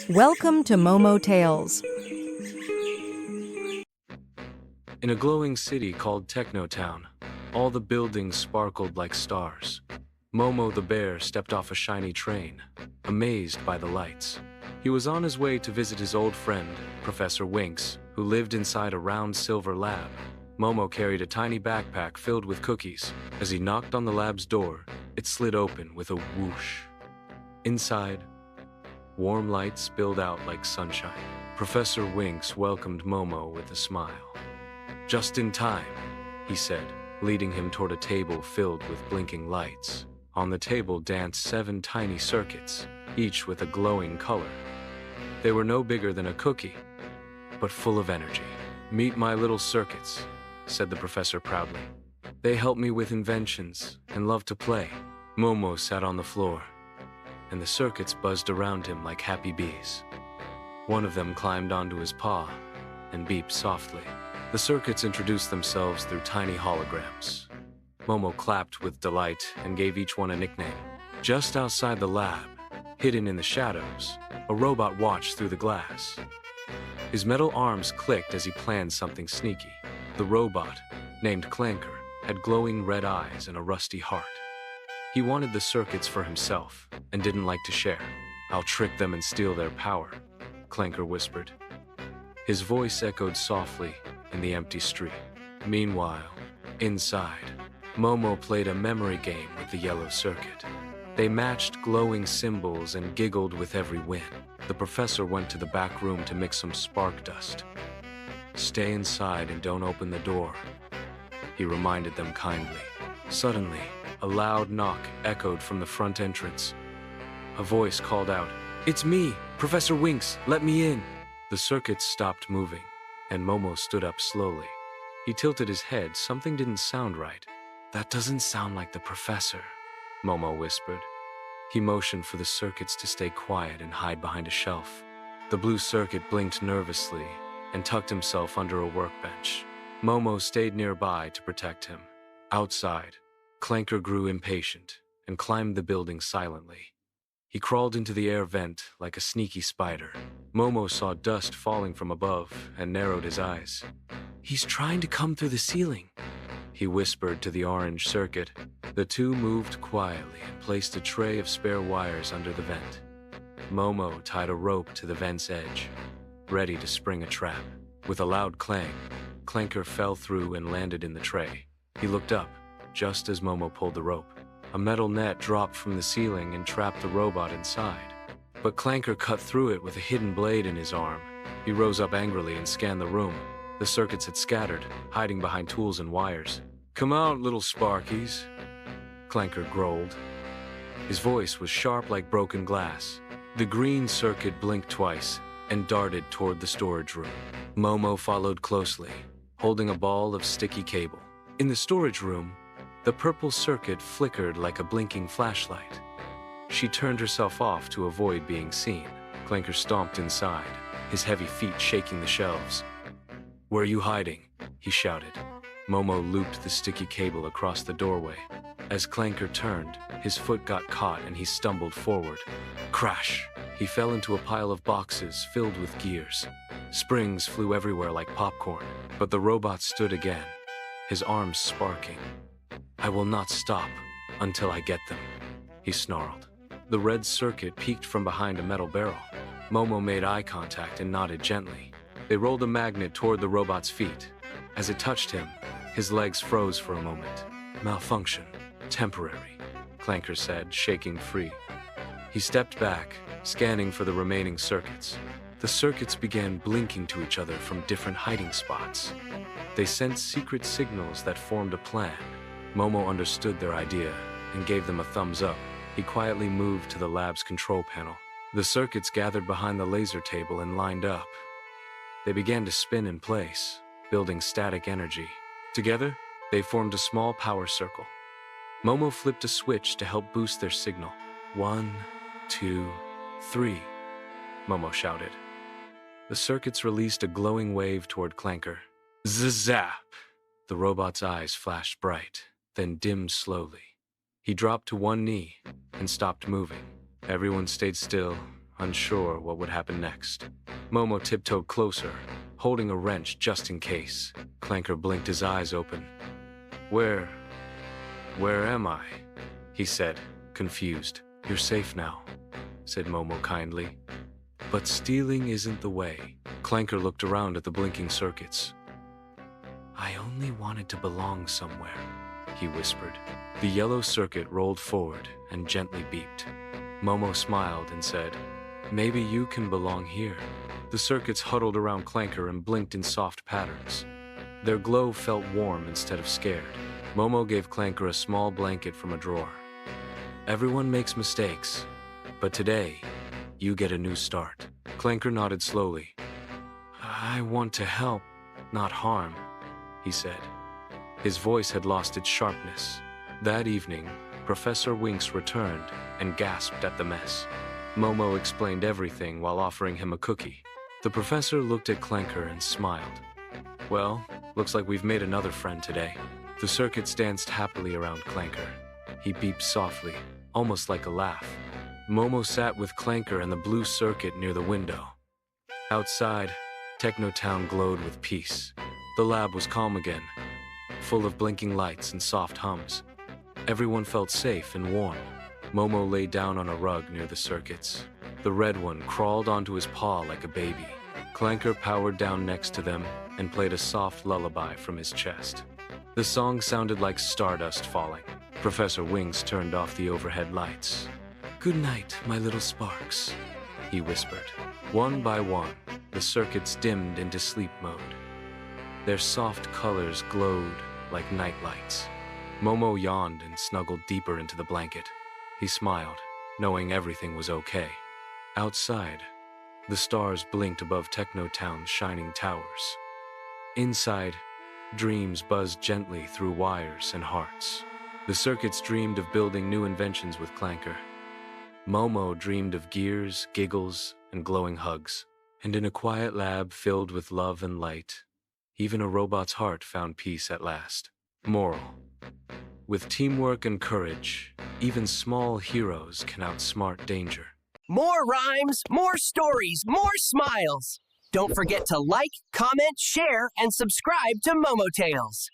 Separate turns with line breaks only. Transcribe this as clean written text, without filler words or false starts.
Welcome to Momotales.
In a glowing city called Technotown, all the buildings sparkled like stars. Momo the bear stepped off a shiny train, amazed by the lights. He was on his way to visit his old friend, Professor Winks, who lived inside a round silver lab. Momo carried a tiny backpack filled with cookies. As he knocked on the lab's door, it slid open with a whoosh. Inside, warm light spilled out like sunshine. Professor Winks welcomed Momo with a smile. "Just in time," he said, leading him toward a table filled with blinking lights. On the table danced 7 tiny circuits, each with a glowing color. They were no bigger than a cookie, but full of energy. "Meet my little circuits," said the professor proudly. "They help me with inventions and love to play." Momo sat on the floor, and the circuits buzzed around him like happy bees. One of them climbed onto his paw and beeped softly. The circuits introduced themselves through tiny holograms. Momo clapped with delight and gave each one a nickname. Just outside the lab, hidden in the shadows, a robot watched through the glass. His metal arms clicked as he planned something sneaky. The robot, named Clanker, had glowing red eyes and a rusty heart. He wanted the circuits for himself and didn't like to share. "I'll trick them and steal their power," Clanker whispered. His voice echoed softly in the empty street. Meanwhile, inside, Momo played a memory game with the yellow circuit. They matched glowing symbols and giggled with every win. The professor went to the back room to mix some spark dust. "Stay inside and don't open the door," he reminded them kindly. Suddenly, a loud knock echoed from the front entrance. A voice called out, "It's me, Professor Winks, let me in." The circuits stopped moving, and Momo stood up slowly. He tilted his head. Something didn't sound right. "That doesn't sound like the professor," Momo whispered. He motioned for the circuits to stay quiet and hide behind a shelf. The blue circuit blinked nervously and tucked himself under a workbench. Momo stayed nearby to protect him. Outside, Clanker grew impatient and climbed the building silently. He crawled into the air vent like a sneaky spider. Momo saw dust falling from above and narrowed his eyes. "He's trying to come through the ceiling," he whispered to the orange circuit. The two moved quietly and placed a tray of spare wires under the vent. Momo tied a rope to the vent's edge, ready to spring a trap. With a loud clang, Clanker fell through and landed in the tray. He looked up just as Momo pulled the rope. A metal net dropped from the ceiling and trapped the robot inside. But Clanker cut through it with a hidden blade in his arm. He rose up angrily and scanned the room. The circuits had scattered, hiding behind tools and wires. "Come out, little Sparkies," Clanker growled. His voice was sharp like broken glass. The green circuit blinked twice and darted toward the storage room. Momo followed closely, holding a ball of sticky cable. In the storage room, the purple circuit flickered like a blinking flashlight. She turned herself off to avoid being seen. Clanker stomped inside, his heavy feet shaking the shelves. "Where are you hiding?" he shouted. Momo looped the sticky cable across the doorway. As Clanker turned, his foot got caught and he stumbled forward. Crash! He fell into a pile of boxes filled with gears. Springs flew everywhere like popcorn, but the robot stood again, his arms sparking. "I will not stop until I get them," he snarled. The red circuit peeked from behind a metal barrel. Momo made eye contact and nodded gently. They rolled a magnet toward the robot's feet. As it touched him, his legs froze for a moment. "Malfunction. Temporary," Clanker said, shaking free. He stepped back, scanning for the remaining circuits. The circuits began blinking to each other from different hiding spots. They sent secret signals that formed a plan. Momo understood their idea and gave them a thumbs up. He quietly moved to the lab's control panel. The circuits gathered behind the laser table and lined up. They began to spin in place, building static energy. Together, they formed a small power circle. Momo flipped a switch to help boost their signal. 1, 2, 3, Momo shouted. The circuits released a glowing wave toward Clanker. Zap! The robot's eyes flashed bright, then dimmed slowly. He dropped to one knee, and stopped moving. Everyone stayed still, unsure what would happen next. Momo tiptoed closer, holding a wrench just in case. Clanker blinked his eyes open. Where am I? He said, confused. You're safe now, said Momo kindly. But stealing isn't the way. Clanker looked around at the blinking circuits. I only wanted to belong somewhere, he whispered. The yellow circuit rolled forward and gently beeped. Momo smiled and said, Maybe you can belong here. The circuits huddled around Clanker and blinked in soft patterns. Their glow felt warm instead of scared. Momo gave Clanker a small blanket from a drawer. Everyone makes mistakes, but today, you get a new start. Clanker nodded slowly. I want to help, not harm, he said. His voice had lost its sharpness. That evening, Professor Winks returned and gasped at the mess. Momo explained everything while offering him a cookie. The professor looked at Clanker and smiled. Well, looks like we've made another friend today. The circuits danced happily around Clanker. He beeped softly, almost like a laugh. Momo sat with Clanker and the blue circuit near the window. Outside, Technotown glowed with peace. The lab was calm again, full of blinking lights and soft hums. Everyone felt safe and warm. Momo lay down on a rug near the circuits. The red one crawled onto his paw like a baby. Clanker powered down next to them and played a soft lullaby from his chest. The song sounded like stardust falling. Professor Wings turned off the overhead lights. Good night, my little sparks, he whispered. One by one, the circuits dimmed into sleep mode. Their soft colors glowed like night lights. Momo yawned and snuggled deeper into the blanket. He smiled, knowing everything was okay. Outside, the stars blinked above Technotown's shining towers. Inside, dreams buzzed gently through wires and hearts. The circuits dreamed of building new inventions with Clanker. Momo dreamed of gears, giggles, and glowing hugs. And in a quiet lab filled with love and light, even a robot's heart found peace at last. Moral: with teamwork and courage, even small heroes can outsmart danger.
More rhymes, more stories, more smiles. Don't forget to like, comment, share, and subscribe to Momotales.